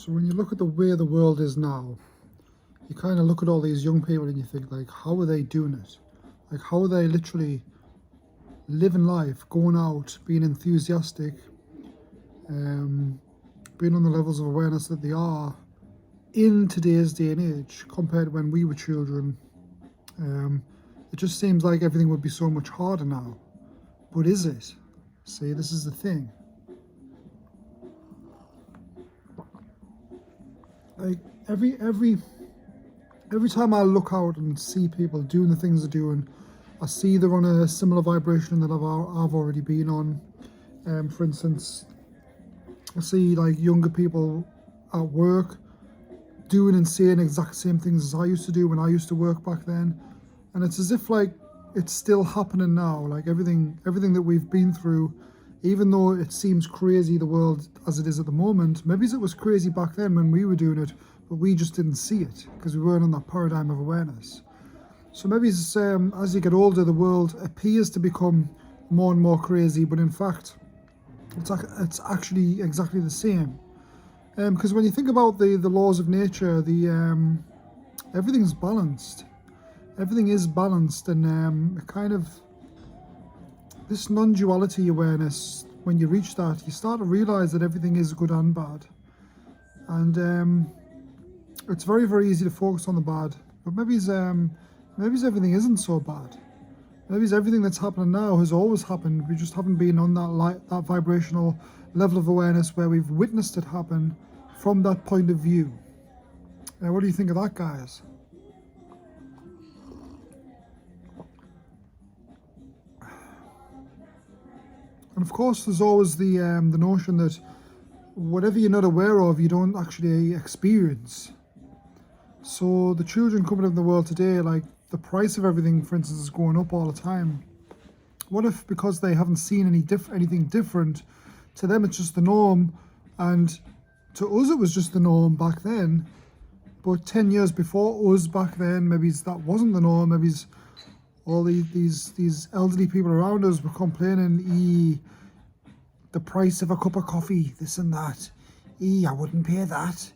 So when you look at the way the world is now, you kind of look at all these young people and you think, like, how are they doing it? Like, how are they literally living life, going out, being enthusiastic, being on the levels of awareness that they are in today's day and age compared to when we were children. It just seems like everything would be so much harder now. But is it? See, this is the thing. Like every time I look out and see people doing the things they're doing, I see they're on a similar vibration that I've already been on. For instance, I see like younger people at work doing and saying exact same things as I used to do when I used to work back then, and it's as if like it's still happening now. Like everything that we've been through, even though it seems crazy, the world as it is at the moment, maybe it was crazy back then when we were doing it, but we just didn't see it because we weren't on that paradigm of awareness. So maybe it's, as you get older, the world appears to become more and more crazy, but in fact, it's actually exactly the same. Because when you think about the laws of nature, everything's balanced. Everything is balanced, and kind of this non-duality awareness, when you reach that, you start to realize that everything is good and bad. And it's very, very easy to focus on the bad, but maybe everything isn't so bad. Maybe everything that's happening now has always happened. We just haven't been on that vibrational level of awareness where we've witnessed it happen from that point of view. What do you think of that, guys? And of course, there's always the notion that whatever you're not aware of, you don't actually experience. So the children coming up in the world today, like the price of everything, for instance, is going up all the time. What if because they haven't seen anything different, to them it's just the norm, and to us it was just the norm back then, but 10 years before us back then, maybe that wasn't the norm. Maybe all these elderly people around us were complaining, the price of a cup of coffee, this and that, I wouldn't pay that.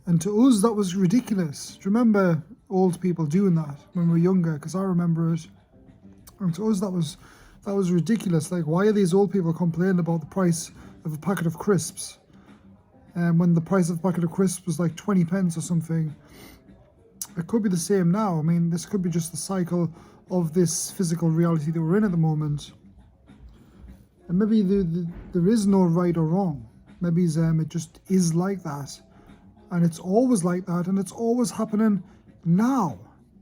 And to us, that was ridiculous. Do you remember old people doing that when we were younger? Because I remember it. And to us, that was ridiculous. Like, why are these old people complaining about the price of a packet of crisps? When the price of a packet of crisps was like 20 pence or something. It could be the same now. I mean, this could be just the cycle of this physical reality that we're in at the moment. And maybe there is no right or wrong. Maybe it just is like that. And it's always like that, and it's always happening now.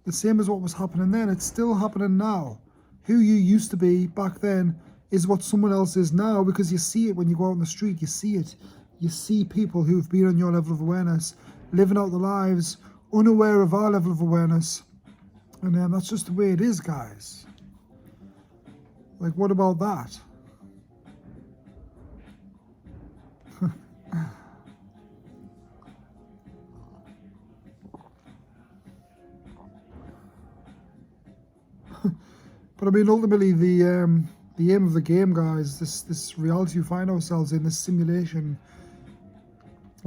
The same as what was happening then, it's still happening now. Who you used to be back then is what someone else is now, because you see it when you go out on the street, you see it. You see people who've been on your level of awareness, living out their lives, unaware of our level of awareness. And that's just the way it is, guys. Like, what about that? But I mean, ultimately, the aim of the game, guys, this reality we find ourselves in, this simulation,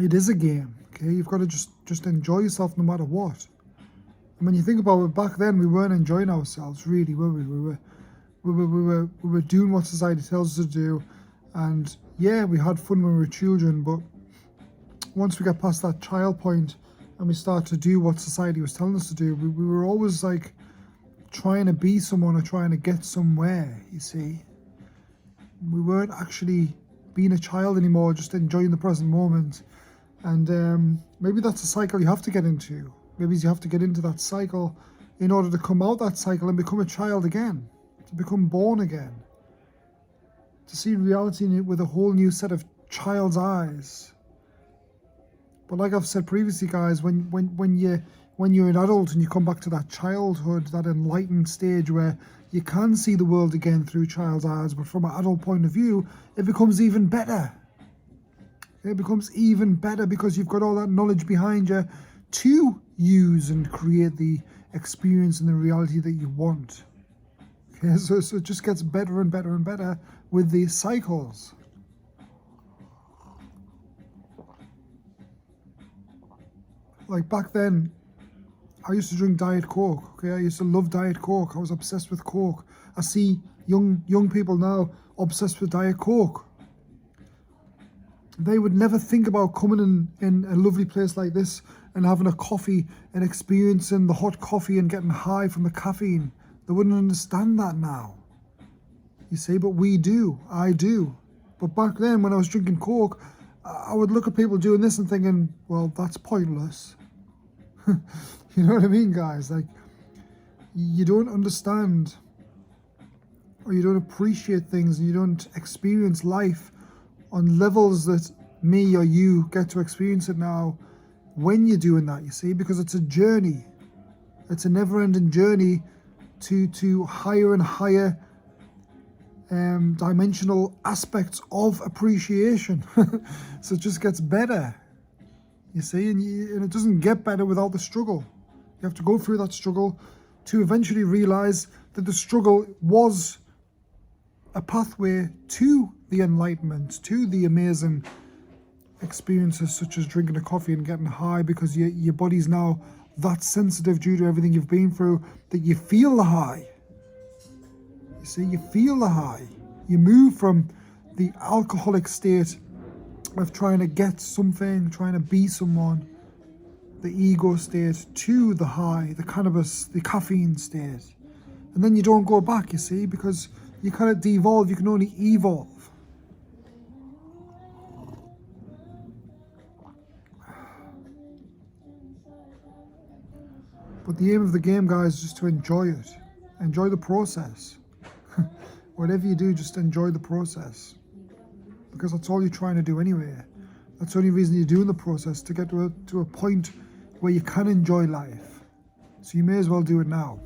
it is a game. Okay, you've got to just enjoy yourself no matter what. And when you think about it, back then we weren't enjoying ourselves, really, were we? We were doing what society tells us to do, and yeah, we had fun when we were children. But once we got past that child point and we start to do what society was telling us to do, we were always like trying to be someone or trying to get somewhere, you see. We weren't actually being a child anymore, just enjoying the present moment. And maybe that's a cycle you have to get into. Maybe you have to get into that cycle in order to come out that cycle and become a child again, to become born again, to see reality in it with a whole new set of child's eyes. But like I've said previously, guys, when you're an adult and you come back to that childhood, that enlightened stage where you can see the world again through child's eyes, but from an adult point of view, it becomes even better. It becomes even better because you've got all that knowledge behind you to use and create the experience and the reality that you want. Okay, so it just gets better and better and better with these cycles. Like back then, I used to drink Diet Coke, okay? I used to love Diet Coke. I was obsessed with Coke. I see young people now obsessed with Diet Coke. They would never think about coming in a lovely place like this and having a coffee and experiencing the hot coffee and getting high from the caffeine. They wouldn't understand that now. You see, but we do. I do. But back then, when I was drinking Coke, I would look at people doing this and thinking, well, that's pointless. You know what I mean, guys? Like, you don't understand or you don't appreciate things and you don't experience life on levels that me or you get to experience it now when you're doing that, you see, because it's a journey. It's a never-ending journey to higher and higher dimensional aspects of appreciation. So it just gets better, you see, and it doesn't get better without the struggle. You have to go through that struggle to eventually realize that the struggle was a pathway to the enlightenment, to the amazing experiences such as drinking a coffee and getting high, because your body's now that sensitive due to everything you've been through that you feel the high. You see, you feel the high. You move from the alcoholic state of trying to get something, trying to be someone, the ego state, to the high, the cannabis, the caffeine state. And then you don't go back, you see, because you cannot devolve, you can only evolve. But the aim of the game, guys, is just to enjoy it. Enjoy the process. Whatever you do, just enjoy the process. Because that's all you're trying to do anyway. That's the only reason you're doing the process, to get to a point where you can enjoy life. So you may as well do it now.